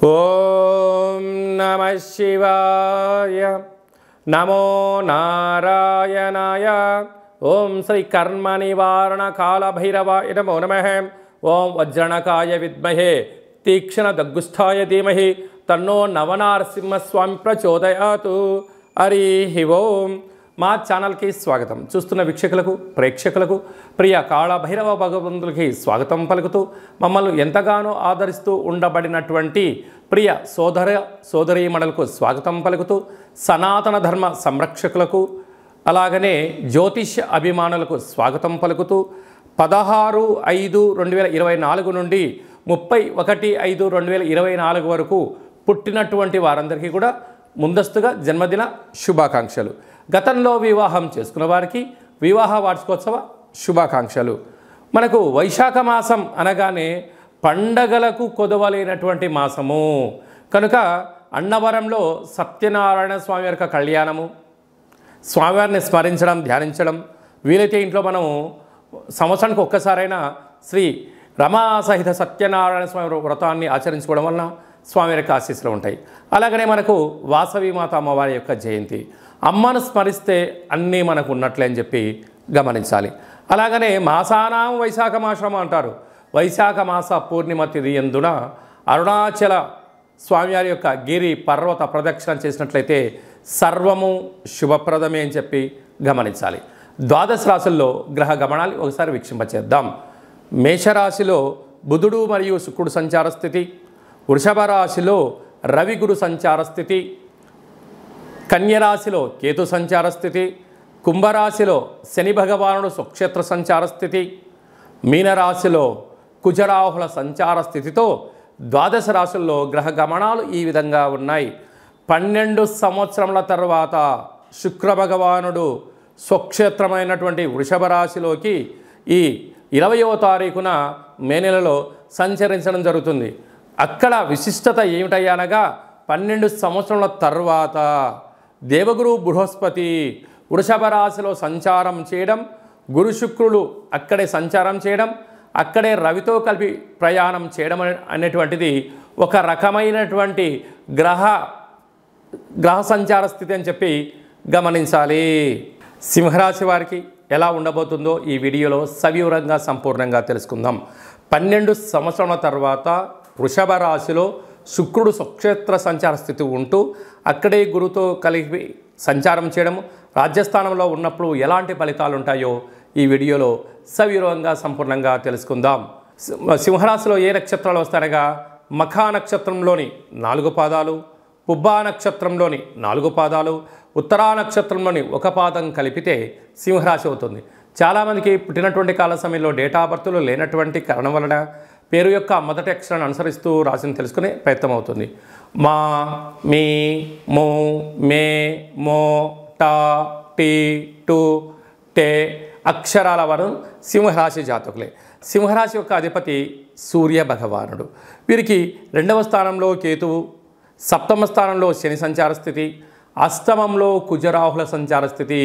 ఓం నమః శివాయ నమో నారాయణాయ ఓం శ్రీ కర్మ నివారణ కాల భైరవాయ నమో నమః ఓం వజ్రణకాయ విద్మహే తీక్షణ దగ్గుస్థాయ ధీమహి తన్నో నవనారసింహస్వామి ప్రచోదయాతు. హరి ఓం. మా ఛానల్కి స్వాగతం. చూస్తున్న వీక్షకులకు ప్రేక్షకులకు ప్రియ కాళభైరవ భగవంతులకి స్వాగతం పలుకుతూ మమ్మల్ని ఎంతగానో ఆదరిస్తూ ఉండబడినటువంటి ప్రియ సోదరీమణులకు స్వాగతం పలుకుతూ సనాతన ధర్మ సంరక్షకులకు అలాగనే జ్యోతిష్య అభిమానులకు స్వాగతం పలుకుతూ 16/5/2024 నుండి 31/5/2024 వరకు పుట్టినటువంటి వారందరికీ కూడా ముందస్తుగా జన్మదిన శుభాకాంక్షలు. గతంలో వివాహం చేసుకున్న వారికి వివాహ వార్షికోత్సవ శుభాకాంక్షలు. మనకు వైశాఖ మాసం అనగానే పండగలకు కొదవలేనటువంటి మాసము కనుక అన్నవరంలో సత్యనారాయణ స్వామి యొక్క కళ్యాణము, స్వామివారిని స్మరించడం, ధ్యానించడం, వీలైతే ఇంట్లో మనం సంవత్సరానికి ఒక్కసారైనా శ్రీ రమా సహిత సత్యనారాయణ స్వామి వ్రతాన్ని ఆచరించుకోవడం వలన స్వామి యొక్క ఆశీస్సులు ఉంటాయి. అలాగనే మనకు వాసవి మాత అమ్మవారి యొక్క జయంతి, అమ్మను స్మరిస్తే అన్నీ మనకు ఉన్నట్లే అని చెప్పి గమనించాలి. అలాగనే మాసానాం వైశాఖ మాసం అంటారు. వైశాఖ మాస పూర్ణిమ తిథి యందున అరుణాచల స్వామివారి యొక్క గిరి పర్వత ప్రదక్షిణ చేసినట్లయితే సర్వము శుభప్రదమే అని చెప్పి గమనించాలి. ద్వాదశ రాశుల్లో గ్రహ గమనాలు ఒకసారి వీక్షింపచేద్దాం. మేషరాశిలో బుధుడు మరియు శుక్రుడు సంచార స్థితి, వృషభ రాశిలో రవి గురు సంచార స్థితి, కన్యరాశిలో కేతు సంచార స్థితి, కుంభరాశిలో శని భగవానుడు స్వక్షేత్ర సంచార స్థితి, మీనరాశిలో కుజరాహుల సంచార స్థితితో ద్వాదశ రాశుల్లో గ్రహ గమనాలు ఈ విధంగా ఉన్నాయి. 12 సంవత్సరముల తర్వాత శుక్ర భగవానుడు స్వక్షేత్రమైనటువంటి వృషభ రాశిలోకి ఈ 20వ తారీఖున మే నెలలో సంచరించడం జరుగుతుంది. అక్కడ విశిష్టత ఏమిటయ్యనగా 12 సంవత్సరాల తర్వాత దేవగురు బృహస్పతి వృషభ రాశిలో సంచారం చేయడం, గురు శుక్రులు అక్కడే సంచారం చేయడం, అక్కడే రవితో కలిపి ప్రయాణం చేయడం అనేటువంటిది ఒక రకమైనటువంటి గ్రహ సంచార స్థితి అని చెప్పి గమనించాలి. సింహరాశి వారికి ఎలా ఉండబోతుందో ఈ వీడియోలో సవివరంగా సంపూర్ణంగా తెలుసుకుందాం. 12 సంవత్సరాల తర్వాత వృషభ రాశిలో శుక్రుడు స్వక్షేత్ర సంచార స్థితి ఉంటూ అక్కడే గురుతో కలిపి సంచారం చేయడం, రాజ్యస్థానంలో ఉన్నప్పుడు ఎలాంటి ఫలితాలు ఉంటాయో ఈ వీడియోలో సవివరంగా సంపూర్ణంగా తెలుసుకుందాం. సింహరాశిలో ఏ నక్షత్రాలు వస్తాయనగా మఖా నక్షత్రంలోని 4 పాదాలు, పుబ్బా నక్షత్రంలోని 4 పాదాలు, ఉత్తరా నక్షత్రంలోని 1 పాదం కలిపితే సింహరాశి అవుతుంది. చాలామందికి పుట్టినటువంటి కాల సమయంలో డేటా ఆఫ్ బర్త్లు లేనటువంటి కారణం వలన పేరు యొక్క మొదటి అక్షరాన్ని అనుసరిస్తూ రాశిని తెలుసుకునే ప్రయత్నం అవుతుంది. మా, మీ, మో, మే, మో, టా, టీ, టు, టే అక్షరాల వారు సింహరాశి జాతకులే. సింహరాశి యొక్క అధిపతి సూర్య భగవానుడు. వీరికి 2వ స్థానంలో కేతువు, 7వ స్థానంలో శని సంచార స్థితి, అష్టమంలో కుజరాహుల సంచార స్థితి.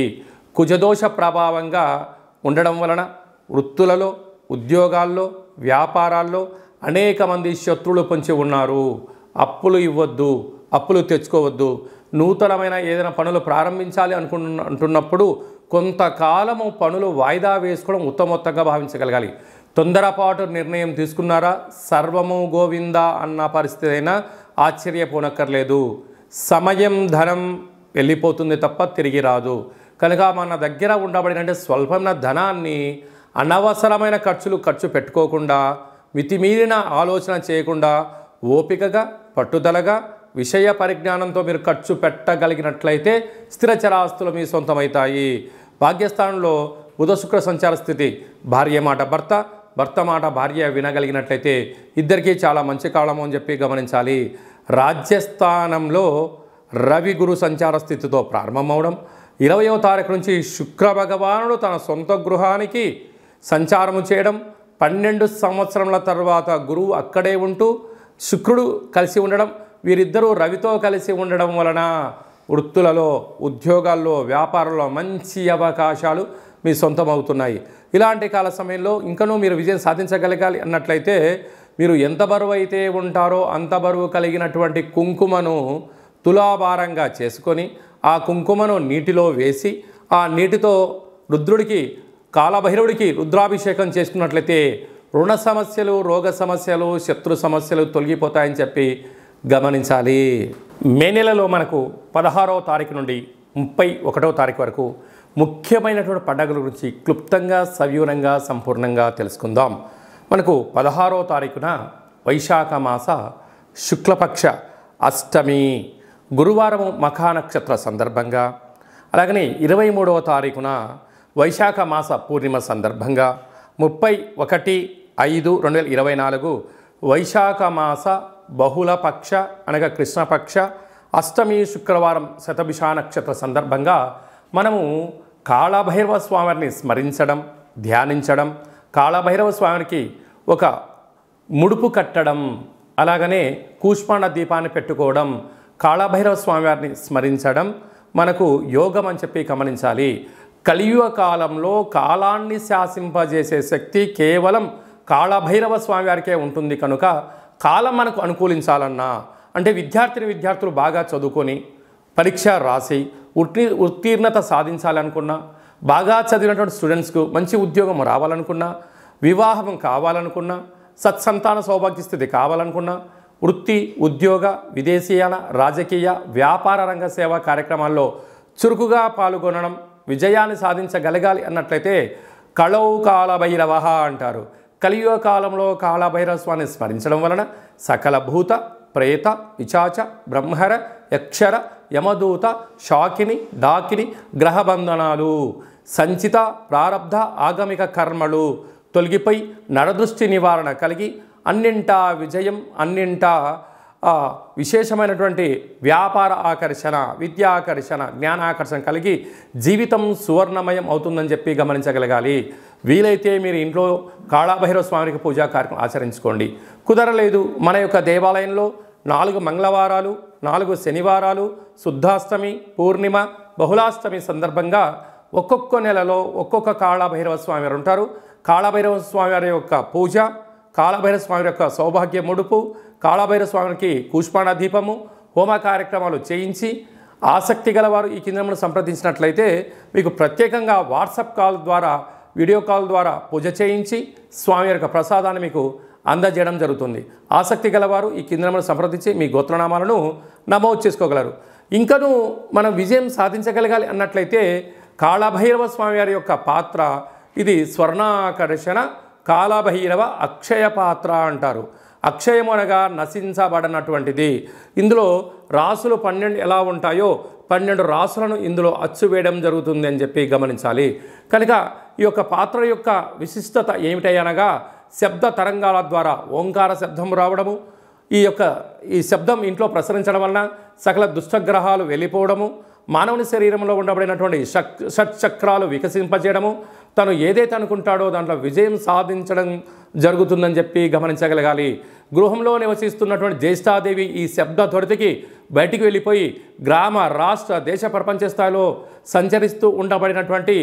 కుజదోష ప్రభావంగా ఉండడం వలన వృత్తులలో, ఉద్యోగాల్లో, వ్యాపారాల్లో అనేక మంది శత్రువులు పొంచి ఉన్నారు. అప్పులు ఇవ్వద్దు, అప్పులు తెచ్చుకోవద్దు. నూతనమైన ఏదైనా పనులు ప్రారంభించాలి అంటున్నప్పుడు కొంతకాలము పనులు వాయిదా వేసుకోవడం ఉత్తమోత్తంగా భావించగలగాలి. తొందరపాటు నిర్ణయం తీసుకున్నారా సర్వము గోవింద అన్న పరిస్థితి అయినా ఆశ్చర్యపోనక్కర్లేదు. సమయం, ధనం వెళ్ళిపోతుంది తప్ప తిరిగి రాదు. కనుక మన దగ్గర ఉండబడిన స్వల్పమైన ధనాన్ని అనవసరమైన ఖర్చు పెట్టుకోకుండా, మితిమీరిన ఆలోచన చేయకుండా ఓపికగా, పట్టుదలగా, విషయ పరిజ్ఞానంతో మీరు ఖర్చు పెట్టగలిగినట్లయితే స్థిరచరాస్తులు మీ సొంతమవుతాయి. భాగ్యస్థానంలో బుధ శుక్ర సంచార స్థితి, భార్య మాట భర్త, భర్త మాట భార్య వినగలిగినట్లయితే ఇద్దరికీ చాలా మంచి కాలము అని చెప్పి గమనించాలి. రాజ్యస్థానంలో రవి గురు సంచార స్థితితో ప్రారంభమవడం, 20వ తారీఖు నుంచి శుక్ర భగవానుడు తన సొంత గృహానికి సంచారము చేయడం, 12 సంవత్సరముల తర్వాత గురువు అక్కడే ఉంటూ శుక్రుడు కలిసి ఉండడం, వీరిద్దరూ రవితో కలిసి ఉండడం వలన వృత్తులలో, ఉద్యోగాల్లో, వ్యాపారంలో మంచి అవకాశాలు మీ సొంతం అవుతున్నాయి. ఇలాంటి కాల సమయంలో ఇంకనూ మీరు విజయం సాధించగలగాలి అన్నట్లయితే మీరు ఎంత బరువు అయితే ఉంటారో అంత బరువు కలిగినటువంటి కుంకుమను తులాభారంగా చేసుకొని ఆ కుంకుమను నీటిలో వేసి ఆ నీటితో రుద్రుడికి కాలభైరవుడికి రుద్రాభిషేకం చేసుకున్నట్లయితే రుణ సమస్యలు, రోగ సమస్యలు, శత్రు సమస్యలు తొలగిపోతాయని చెప్పి గమనించాలి. మే నెలలో మనకు 16వ తారీఖు నుండి 31వ తారీఖు వరకు ముఖ్యమైనటువంటి పండుగల గురించి క్లుప్తంగా, సవివరంగా, సంపూర్ణంగా తెలుసుకుందాం. మనకు 16వ తారీఖున వైశాఖ మాస శుక్లపక్ష అష్టమి గురువారము మఖా నక్షత్ర సందర్భంగా, అలాగనే 23వ తారీఖున వైశాఖ మాస పూర్ణిమ సందర్భంగా 31/5/2024 వైశాఖ మాస బహుళపక్ష అనగా కృష్ణపక్ష అష్టమి శుక్రవారం శతభిష నక్షత్ర సందర్భంగా మనము కాళభైరవ స్వామిని స్మరించడం, ధ్యానించడం, కాళభైరవ స్వామికి ఒక ముడుపు కట్టడం, అలాగనే కూష్మాండ దీపాన్ని పెట్టుకోవడం, కాళభైరవ స్వామివారిని స్మరించడం మనకు యోగం అని చెప్పి గమనించాలి. కలియుగ కాలంలో కాలాన్ని శాసింపజేసే శక్తి కేవలం కాళభైరవ స్వామివారికే ఉంటుంది కనుక కాలం మనకు అనుకూలించాలన్నా, అంటే విద్యార్థులు బాగా చదువుకొని పరీక్ష రాసి ఉత్తీర్ణత సాధించాలనుకున్నా, బాగా చదివినటువంటి స్టూడెంట్స్కు మంచి ఉద్యోగం రావాలనుకున్నా, వివాహం కావాలనుకున్నా, సత్సంతాన సౌభాగ్య స్థితి కావాలనుకున్నా, వృత్తి, ఉద్యోగ, విదేశీయాన, రాజకీయ, వ్యాపార రంగ సేవా కార్యక్రమాల్లో చురుకుగా పాల్గొనడం, విజయాన్ని సాధించగలగాలి అన్నట్లయితే కళౌ కాళభైరవ అంటారు. కలియుగ కాలంలో కాళభైరవ స్వామిని స్మరించడం వలన సకల భూత, ప్రేత, పిశాచ, బ్రహ్మర, యక్షర, యమదూత, శాకిని, డాకిని గ్రహబంధనాలు, సంచిత ప్రారబ్ధ ఆగమిక కర్మలు తొలగిపోయి నరదృష్టి నివారణ కలిగి అన్నింటా విజయం, అన్నింటా విశేషమైనటువంటి వ్యాపార ఆకర్షణ, విద్యాకర్షణ, జ్ఞానాకర్షణ కలిగి జీవితం సువర్ణమయం అవుతుందని చెప్పి గమనించగలగాలి. వీలైతే మీరు ఇంట్లో కాళభైరవ స్వామికి పూజా కార్యక్రమం ఆచరించుకోండి. కుదరలేదు, మన యొక్క దేవాలయంలో 4 మంగళవారాలు, 4 శనివారాలు, శుద్ధాష్టమి, పూర్ణిమ, బహుళాష్టమి సందర్భంగా ఒక్కొక్క నెలలో ఒక్కొక్క కాళభైరవ స్వామి వారు ఉంటారు. కాళభైరవ స్వామి వారి యొక్క పూజ, కాళభైరవ స్వామి యొక్క సౌభాగ్య ముడుపు, కాళభైరవ స్వామికి కూష్మాండ దీపము, హోమ కార్యక్రమాలు చేయించి ఆసక్తి గలవారు ఈ కింద సంప్రదించినట్లయితే మీకు ప్రత్యేకంగా వాట్సాప్ కాల్ ద్వారా, వీడియో కాల్ ద్వారా పూజ చేయించి స్వామి యొక్క ప్రసాదాన్ని మీకు అందజేయడం జరుగుతుంది. ఆసక్తి గలవారు ఈ కింద సంప్రదించి మీ గోత్రనామాలను నమోదు చేసుకోగలరు. ఇంకనూ మనం విజయం సాధించగలగాలి అన్నట్లయితే కాళభైరవ స్వామి వారి యొక్క పాత్ర ఇది స్వర్ణాకర్షణ కాళభైరవ అక్షయ పాత్ర అంటారు. అక్షయము అనగా నశించబడినటువంటిది. ఇందులో రాసులు 12 ఎలా ఉంటాయో 12 రాసులను ఇందులో అచ్చు వేయడం జరుగుతుంది అని చెప్పి గమనించాలి. కనుక ఈ యొక్క పాత్ర యొక్క విశిష్టత ఏమిటనగా శబ్ద తరంగాల ద్వారా ఓంకార శబ్దం రావడము, ఈ శబ్దం ఇంట్లో ప్రసరించడం వలన సకల దుష్టగ్రహాలు వెళ్ళిపోవడము, మానవుని శరీరంలో ఉండబడినటువంటి షట్చక్రాలు వికసింపజేయడము, తను ఏదైతే అనుకుంటాడో దాంట్లో విజయం సాధించడం జరుగుతుందని చెప్పి గమనించగలగాలి. గృహంలో నివసిస్తున్నటువంటి జ్యేష్ఠాదేవి ఈ శబ్ద త్వరితకి బయటికి వెళ్ళిపోయి గ్రామ, రాష్ట్ర, దేశ, ప్రపంచ స్థాయిలో సంచరిస్తూ ఉండబడినటువంటి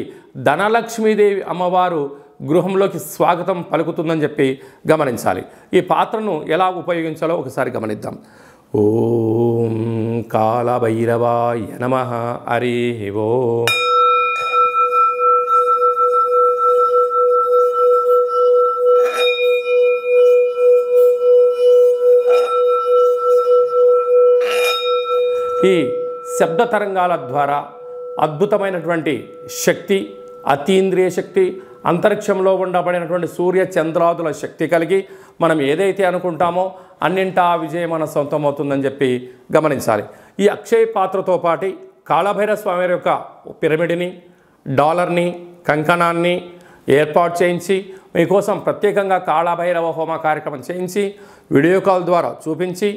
ధనలక్ష్మీదేవి అమ్మవారు గృహంలోకి స్వాగతం పలుకుతుందని చెప్పి గమనించాలి. ఈ పాత్రను ఎలా ఉపయోగించాలో ఒకసారి గమనిద్దాం. ఓం కాళభైరవాయ నమః. హరి ఓం. ఈ శబ్ద తరంగాల ద్వారా అద్భుతమైనటువంటి శక్తి, అతీంద్రియ శక్తి, అంతరిక్షంలో ఉండబడినటువంటి సూర్య చంద్రాదుల శక్తి కలిగి మనం ఏదైతే అనుకుంటామో అన్నింటా విజయం మన సొంతమవుతుందని చెప్పి గమనించాలి. ఈ అక్షయ పాత్రతో పాటు కాళభైరవ స్వామి యొక్క పిరమిడ్ని, డాలర్ని, కంకణాన్ని ఏర్పాటు చేయించి మీకోసం ప్రత్యేకంగా కాళభైరవ హోమ కార్యక్రమం చేయించి వీడియో కాల్ ద్వారా చూపించి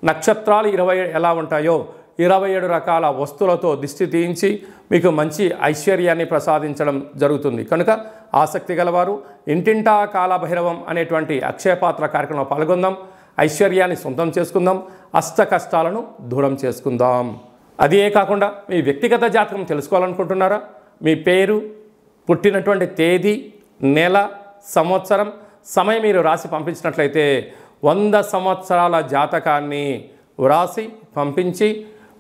నక్షత్రాలు 27 ఎలా ఉంటాయో 27 రకాల వస్తువులతో దిష్టి తీయించి మీకు మంచి ఐశ్వర్యాన్ని ప్రసాదించడం జరుగుతుంది. కనుక ఆసక్తి గలవారు ఇంటింటా కాళభైరవం అనేటువంటి అక్షయపాత్ర కార్యక్రమంలో పాల్గొందాం. ఐశ్వర్యాన్ని సొంతం చేసుకుందాం, అష్ట కష్టాలను దూరం చేసుకుందాం. అదే కాకుండా మీ వ్యక్తిగత జాతకం తెలుసుకోవాలనుకుంటున్నారా? మీ పేరు, పుట్టినటువంటి తేదీ, నెల, సంవత్సరం, సమయం మీరు రాసి పంపించినట్లయితే 100 సంవత్సరాల జాతకాన్ని వ్రాసి పంపించి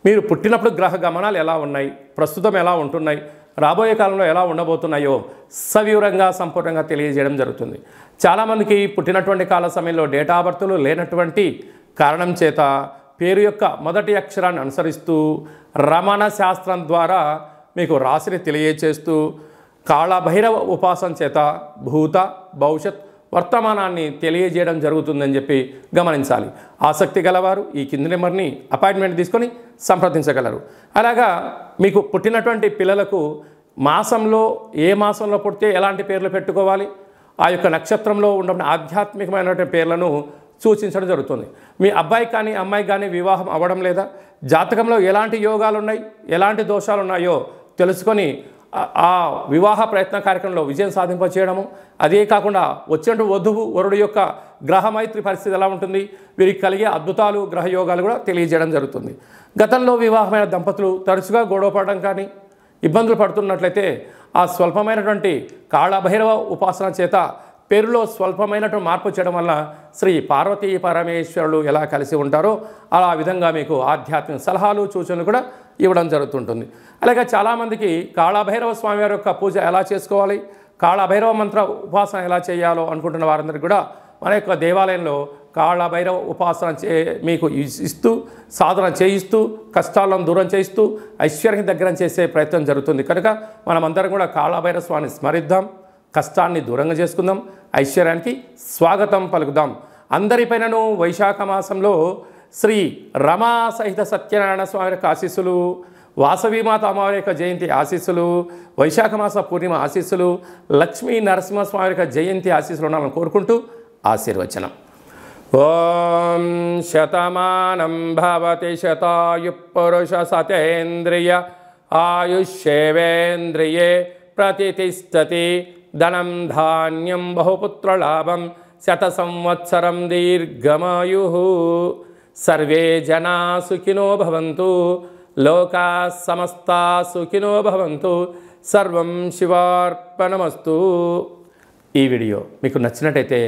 మీరు పుట్టినప్పుడు గ్రహ గమనాలు ఎలా ఉన్నాయి, ప్రస్తుతం ఎలా ఉంటున్నాయి, రాబోయే కాలంలో ఎలా ఉండబోతున్నాయో సవివరంగా సంపూర్ణంగా తెలియజేయడం జరుగుతుంది. చాలామందికి పుట్టినటువంటి కాల సమయంలో డేటా ఆఫ్ బర్త్లు లేనటువంటి కారణం చేత పేరు యొక్క మొదటి అక్షరాన్ని అనుసరిస్తూ రమణ శాస్త్రం ద్వారా మీకు రాశిని తెలియచేస్తూ కాళభైరవ ఉపాసన చేత భూత భవిష్యత్ వర్తమానాన్ని తెలియజేయడం జరుగుతుందని చెప్పి గమనించాలి. ఆసక్తి గలవారు ఈ కింది నెంబర్ని అపాయింట్మెంట్ తీసుకొని సంప్రదించగలరు. అలాగా మీకు పుట్టినటువంటి పిల్లలకు మాసంలో ఏ మాసంలో పుడితే ఎలాంటి పేర్లు పెట్టుకోవాలి, ఆ యొక్క నక్షత్రంలో ఉన్న ఆధ్యాత్మికమైనటువంటి పేర్లను సూచించడం జరుగుతుంది. మీ అబ్బాయి కానీ అమ్మాయి కానీ వివాహం అవ్వడం లేదా, జాతకంలో ఎలాంటి యోగాలు ఉన్నాయి, ఎలాంటి దోషాలు ఉన్నాయో తెలుసుకొని ఆ వివాహ ప్రయత్న కార్యక్రమంలో విజయం సాధింపచేయడము, అదే కాకుండా వచ్చినటువంటి వధువు వరుడు యొక్క గ్రహమైత్రి పరిస్థితి ఎలా ఉంటుంది, వీరికి కలిగే అద్భుతాలు గ్రహయోగాలు కూడా తెలియజేయడం జరుగుతుంది. గతంలో వివాహమైన దంపతులు తరచుగా గొడవ పడడం కానీ ఇబ్బందులు పడుతున్నట్లయితే ఆ స్వల్పమైనటువంటి కాళభైరవ ఉపాసన చేత పేరులో స్వల్పమైనటువంటి మార్పు చేయడం వల్ల శ్రీ పార్వతీ పరమేశ్వరులు ఎలా కలిసి ఉంటారో అలా విధంగా మీకు ఆధ్యాత్మిక సలహాలు సూచనలు కూడా ఇవ్వడం జరుగుతుంటుంది. అలాగే చాలామందికి కాళభైరవ స్వామివారి యొక్క పూజ ఎలా చేసుకోవాలి, కాళభైరవ మంత్ర ఉపాసన ఎలా చేయాలో అనుకుంటున్న వారందరికీ కూడా మన యొక్క దేవాలయంలో కాళభైరవ ఉపాసన మీకు ఇస్తూ సాధన చేయిస్తూ కష్టాలను దూరం చేయిస్తూ ఐశ్వర్యం దగ్గర చేసే ప్రయత్నం జరుగుతుంది. కనుక మనమందరం కూడా కాళభైరవ స్వామిని స్మరిద్దాం, కష్టాన్ని దూరంగా చేసుకుందాం, ఐశ్వర్యానికి స్వాగతం పలుకుదాం. అందరిపైనను వైశాఖ మాసంలో శ్రీ రమా సహిత సత్యనారాయణ స్వామి యొక్క ఆశీస్సులు, వాసవీమాత అమ్మవారి యొక్క జయంతి ఆశీస్సులు, వైశాఖ మాస పూర్ణిమ ఆశీస్సులు, లక్ష్మీ నరసింహస్వామి యొక్క జయంతి ఆశీస్సులు ఉండాలని కోరుకుంటూ ఆశీర్వచనం. ఓం శతమానం భవతి శతాయు పురుష సతేంద్రియ ఆయుష్యేవేంద్రియే ప్రతిష్టతి ధనం ధాన్యం బహుపుత్రలాభం శత సంవత్సరం దీర్ఘమాయు. సర్వే జనా సుఖినో భవంతు, లోకా సమస్తా సుఖినో భవంతు. సర్వం శివార్పణమస్తు. ఈ వీడియో మీకు నచ్చినట్టయితే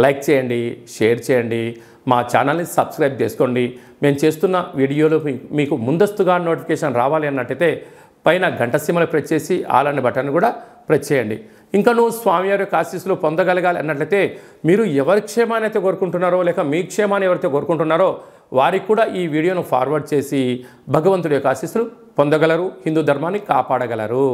లైక్ చేయండి, షేర్ చేయండి, మా ఛానల్ని సబ్స్క్రైబ్ చేసుకోండి. మేము చేస్తున్న వీడియోలు మీకు ముందస్తుగా నోటిఫికేషన్ రావాలి అన్నట్టయితే పైన గంట సింబల్ ప్రెస్ చేసి ఆల్ అనే బటన్ కూడా ప్రెస్ చేయండి. ఇంకా నువ్వు స్వామివారి యొక్క ఆశీస్సులు పొందగలగాలి అన్నట్లయితే మీరు ఎవరి క్షేమాన్ని అయితే కోరుకుంటున్నారో లేక మీ క్షేమాన్ని ఎవరైతే కోరుకుంటున్నారో వారికి కూడా ఈ వీడియోను ఫార్వర్డ్ చేసి భగవంతుడి యొక్క ఆశీస్సులు పొందగలరు, హిందూ ధర్మాన్ని కాపాడగలరు.